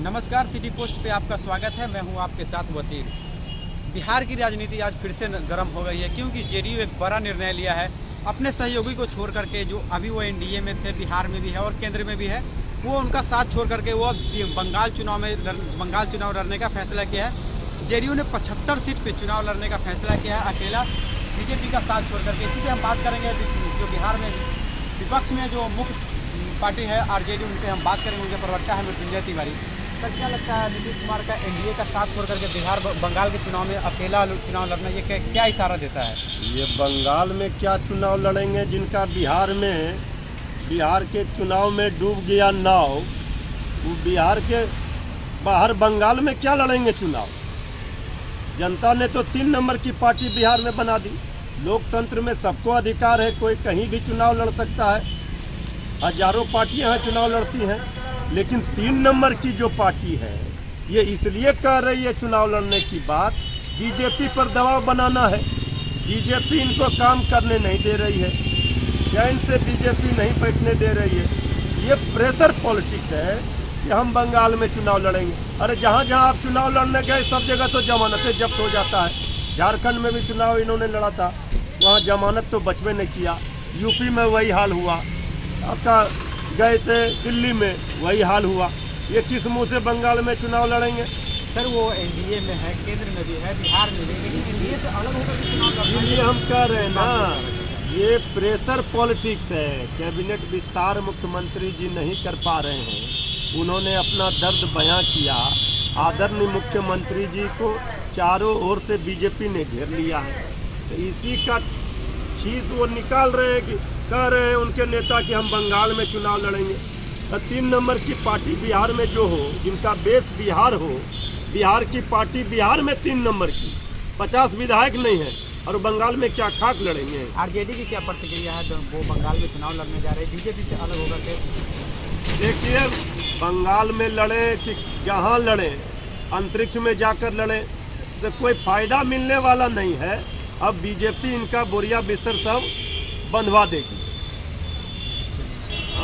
नमस्कार, city post पे आपका स्वागत है। मैं हूं आपके साथ वसीर। बिहार की राजनीति आज फिर से गर्म हो गई है क्योंकि जेडीयू एक बड़ा निर्णय लिया है। अपने सहयोगी को छोड़ करके, जो अभी वो एनडीए में थे, बिहार में भी है और केंद्र में भी है, वो उनका साथ छोड़ करके वो बंगाल चुनाव लड़ने का फैसला किया है। जेडीयू ने 75 सीट पर चुनाव लड़ने का फैसला किया है, अकेला बीजेपी का साथ छोड़ करके। इसी पर हम बात करेंगे। जो बिहार में विपक्ष में जो मुख्य पार्टी है आरजेडी, उनसे हम बात करेंगे। उनके प्रवक्ता है मृत्युंजय तिवारी। सर, क्या लगता है नीतीश कुमार का एनडीए का साथ छोड़ करके बंगाल के चुनाव में अकेला चुनाव लड़ना, ये क्या इशारा देता है? ये बंगाल में क्या चुनाव लड़ेंगे जिनका बिहार के चुनाव में डूब गया नाव, वो बिहार के बाहर बंगाल में क्या लड़ेंगे चुनाव? जनता ने तो 3 नंबर की पार्टी बिहार में बना दी। लोकतंत्र में सबको अधिकार है, कोई कहीं भी चुनाव लड़ सकता है। हजारों पार्टियां हैं चुनाव लड़ती हैं, लेकिन 3 नंबर की जो पार्टी है ये इसलिए कह रही है चुनाव लड़ने की बात, बीजेपी पर दबाव बनाना है। बीजेपी इनको काम करने नहीं दे रही है, चैन से बीजेपी नहीं बैठने दे रही है। ये प्रेशर पॉलिटिक्स है कि हम बंगाल में चुनाव लड़ेंगे। अरे जहाँ जहाँ आप चुनाव लड़ने गए सब जगह तो जमानतें जब्त हो जाता है। झारखंड में भी चुनाव इन्होंने लड़ा था, वहाँ जमानत तो बचवे नहीं किया। यूपी में वही हाल हुआ, आपका गए थे दिल्ली में वही हाल हुआ। ये किस मुंह से बंगाल में चुनाव लड़ेंगे? सर, वो एनडीए में है, केंद्र में भी है, बिहार में भी, लेकिन एनडीए से अलग होकर चुनाव लड़ना, इसलिए हम कह रहे हैं ना, ये प्रेशर पॉलिटिक्स है। कैबिनेट विस्तार मुख्यमंत्री जी नहीं कर पा रहे हैं, उन्होंने अपना दर्द बयां किया। आदरणीय मुख्यमंत्री जी को चारों ओर से बीजेपी ने घेर लिया है, तो इसी का खींच वो निकाल रहे हैं कि कह रहे हैं उनके नेता कि हम बंगाल में चुनाव लड़ेंगे। तो 3 नंबर की पार्टी बिहार में जो हो, जिनका बेस बिहार हो, बिहार की पार्टी बिहार में 3 नंबर की 50 विधायक नहीं है, और बंगाल में क्या खाक लड़ेंगे? आरजेडी की क्या प्रतिक्रिया है? वो बंगाल में चुनाव लड़ने जा रहे हैं बीजेपी से अलग होकर के। देखिए, बंगाल में लड़े कि जहाँ लड़े, अंतरिक्ष में जाकर लड़े, तो कोई फायदा मिलने वाला नहीं है। अब बीजेपी इनका बोरिया बिस्तर सब बंधवा देगी।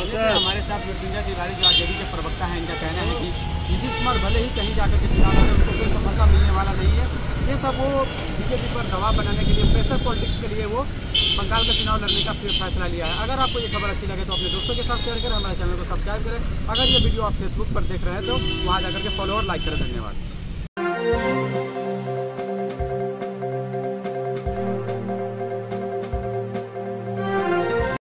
हमारे साथ मृत्युंजय तिवारी, जो आरजेडी के प्रवक्ता हैं, इनका कहना है कि नीतीश कुमार भले ही कहीं जाकर के चुनाव लड़े, उनको कोई सफलता मिलने वाला नहीं है। ये सब वो बीजेपी पर दबाव बनाने के लिए, प्रेशर पॉलिटिक्स के लिए वो बंगाल का चुनाव लड़ने का फैसला लिया है। अगर आपको ये खबर अच्छी लगे तो अपने दोस्तों के साथ शेयर करें, हमारे चैनल को सब्सक्राइब करें। अगर ये वीडियो आप फेसबुक पर देख रहे हैं तो वहाँ जाकर के फॉलो और लाइक करें। धन्यवाद।